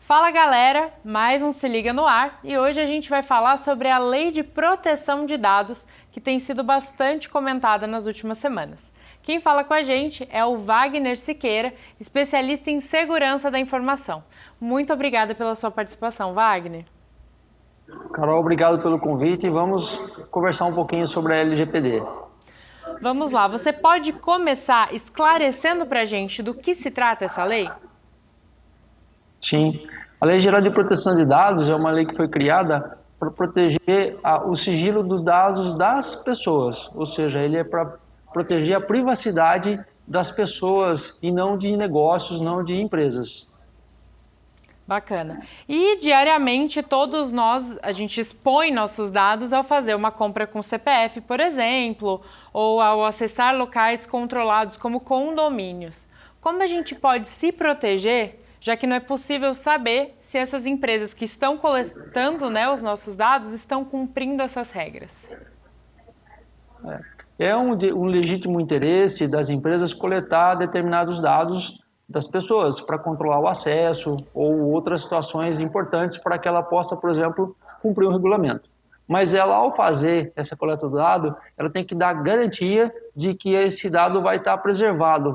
Fala galera, mais um Se Liga no Ar e hoje a gente vai falar sobre a Lei de Proteção de Dados que tem sido bastante comentada nas últimas semanas. Quem fala com a gente é o Wagner Siqueira, especialista em segurança da informação. Muito obrigada pela sua participação, Wagner. Carol, obrigado pelo convite e vamos conversar um pouquinho sobre a LGPD. Vamos lá, você pode começar esclarecendo para a gente do que se trata essa lei? Sim, a Lei Geral de Proteção de Dados é uma lei que foi criada para proteger o sigilo dos dados das pessoas, ou seja, ele é para proteger a privacidade das pessoas e não de negócios, não de empresas. Bacana. E diariamente todos nós, a gente expõe nossos dados ao fazer uma compra com CPF, por exemplo, ou ao acessar locais controlados como condomínios. Como a gente pode se proteger, já que não é possível saber se essas empresas que estão coletando, os nossos dados estão cumprindo essas regras? É um legítimo interesse das empresas coletar determinados dados das pessoas para controlar o acesso ou outras situações importantes para que ela possa, por exemplo, cumprir o regulamento. Mas ela, ao fazer essa coleta do dado, ela tem que dar garantia de que esse dado vai estar preservado,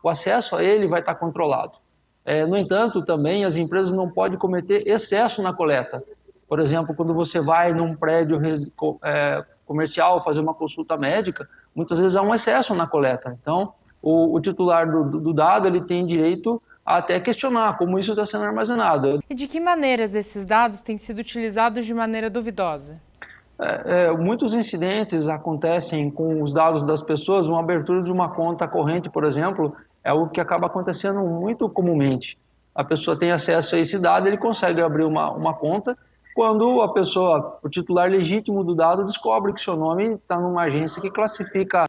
o acesso a ele vai estar controlado. No entanto, também as empresas não podem cometer excesso na coleta. Por exemplo, quando você vai num prédio comercial fazer uma consulta médica, muitas vezes há um excesso na coleta. Então, o titular do dado ele tem direito a até questionar como isso está sendo armazenado. E de que maneiras esses dados têm sido utilizados de maneira duvidosa? Muitos incidentes acontecem com os dados das pessoas, uma abertura de uma conta corrente, por exemplo, é algo que acaba acontecendo muito comumente. A pessoa tem acesso a esse dado, ele consegue abrir uma conta, quando a pessoa, o titular legítimo do dado, descobre que seu nome está numa agência que classifica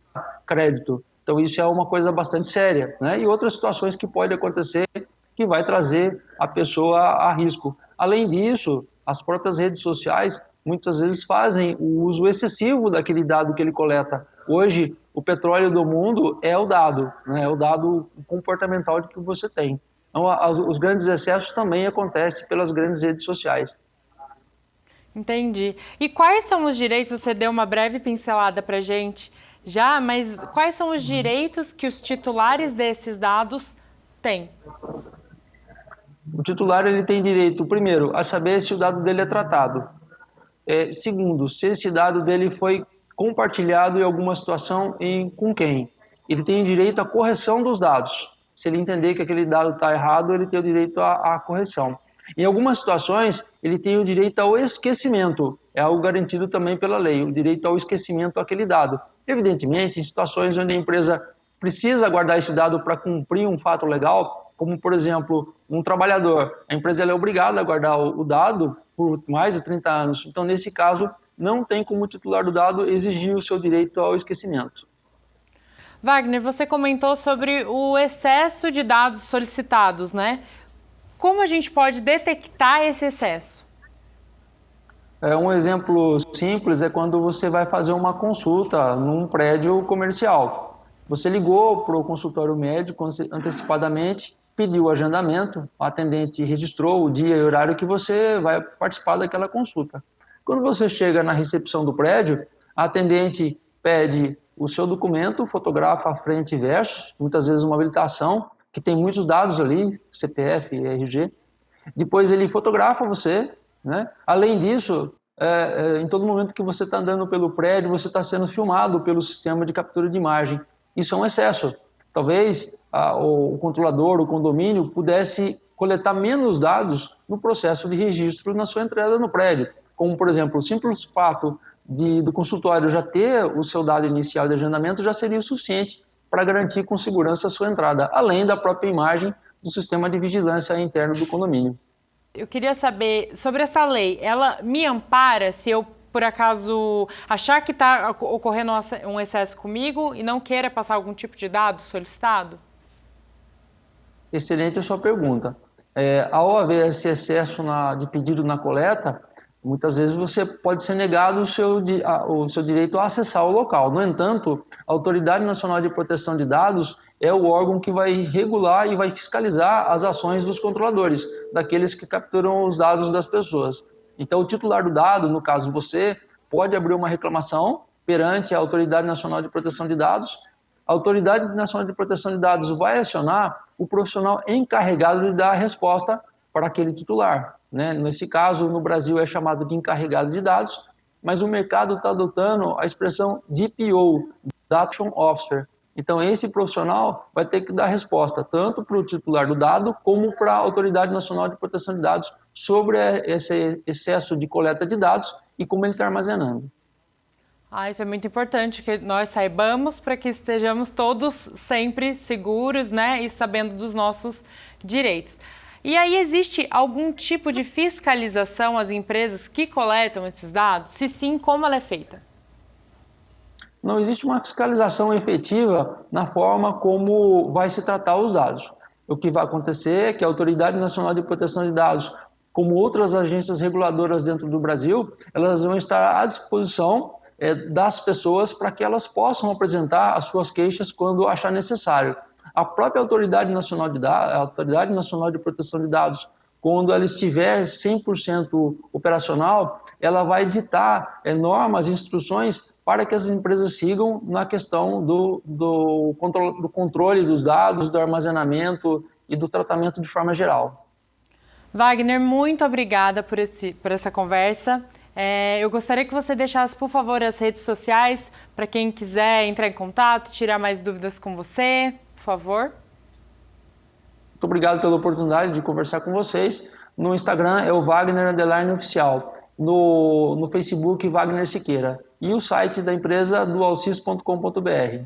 crédito. Então isso é uma coisa bastante séria, né? E outras situações que podem acontecer que vai trazer a pessoa a risco. Além disso, as próprias redes sociais muitas vezes fazem o uso excessivo daquele dado que ele coleta. Hoje, o petróleo do mundo é o dado, né? É o dado comportamental que você tem. Então, os grandes excessos também acontecem pelas grandes redes sociais. Entendi. E quais são os direitos? Você deu uma breve pincelada para a gente já, mas quais são os direitos que os titulares desses dados têm? O titular ele tem direito, primeiro, a saber se o dado dele é tratado. Segundo, se esse dado dele foi compartilhado em alguma situação com quem. Ele tem direito à correção dos dados. Se ele entender que aquele dado está errado, ele tem o direito à correção. Em algumas situações, ele tem o direito ao esquecimento. É algo garantido também pela lei, o direito ao esquecimento daquele dado. Evidentemente, em situações onde a empresa precisa guardar esse dado para cumprir um fato legal, como, por exemplo, um trabalhador. A empresa é obrigada a guardar o dado por mais de 30 anos. Então, nesse caso, não tem como o titular do dado exigir o seu direito ao esquecimento. Wagner, você comentou sobre o excesso de dados solicitados, né? Como a gente pode detectar esse excesso? Um exemplo simples é quando você vai fazer uma consulta num prédio comercial. Você ligou para o consultório médico antecipadamente, pediu o agendamento, o atendente registrou o dia e horário que você vai participar daquela consulta. Quando você chega na recepção do prédio, a atendente pede o seu documento, fotografa a frente e verso, muitas vezes uma habilitação, que tem muitos dados ali, CPF, RG. Depois ele fotografa você, né? Além disso, em todo momento que você está andando pelo prédio, você está sendo filmado pelo sistema de captura de imagem. Isso é um excesso. Talvez o controlador, o condomínio, pudesse coletar menos dados no processo de registro na sua entrada no prédio. Como, por exemplo, o simples fato do consultório já ter o seu dado inicial de agendamento já seria o suficiente para garantir com segurança a sua entrada, além da própria imagem do sistema de vigilância interno do condomínio. Eu queria saber sobre essa lei. Ela me ampara se eu, por acaso, achar que está ocorrendo um excesso comigo e não queira passar algum tipo de dado solicitado? Excelente a sua pergunta. Ao haver esse excesso de pedido na coleta, Muitas vezes você pode ser negado o seu direito a acessar o local. No entanto, a Autoridade Nacional de Proteção de Dados é o órgão que vai regular e vai fiscalizar as ações dos controladores, daqueles que capturam os dados das pessoas. Então, o titular do dado, no caso você, pode abrir uma reclamação perante a Autoridade Nacional de Proteção de Dados. A Autoridade Nacional de Proteção de Dados vai acionar o profissional encarregado de dar a resposta para aquele titular. Né? Nesse caso, no Brasil é chamado de encarregado de dados, mas o mercado está adotando a expressão DPO, Data Protection Officer. Então, esse profissional vai ter que dar resposta tanto para o titular do dado como para a Autoridade Nacional de Proteção de Dados sobre esse excesso de coleta de dados e como ele está armazenando. Isso é muito importante que nós saibamos para que estejamos todos sempre seguros, né, e sabendo dos nossos direitos. E aí existe algum tipo de fiscalização às empresas que coletam esses dados? Se sim, como ela é feita? Não existe uma fiscalização efetiva na forma como vai se tratar os dados. O que vai acontecer é que a Autoridade Nacional de Proteção de Dados, como outras agências reguladoras dentro do Brasil, elas vão estar à disposição das pessoas para que elas possam apresentar as suas queixas quando achar necessário. A própria Autoridade Nacional de Dados, a Autoridade Nacional de Proteção de Dados, quando ela estiver 100% operacional, ela vai ditar normas, instruções para que as empresas sigam na questão do controle dos dados, do armazenamento e do tratamento de forma geral. Wagner, muito obrigada por essa conversa. Eu gostaria que você deixasse, por favor, as redes sociais para quem quiser entrar em contato, tirar mais dúvidas com você, por favor. Muito obrigado pela oportunidade de conversar com vocês. No Instagram é o Wagner_Oficial. No Facebook, Wagner Siqueira. E o site da empresa, dualsys.com.br.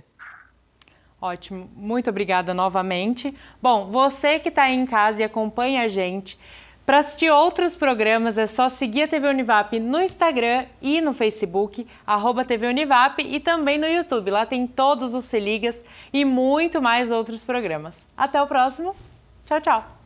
Ótimo, muito obrigada novamente. Bom, você que está aí em casa e acompanha a gente, para assistir outros programas é só seguir a TV Univap no Instagram e no Facebook, @TV Univap, e também no YouTube. Lá tem todos os Se Ligas e muito mais outros programas. Até o próximo. Tchau, tchau.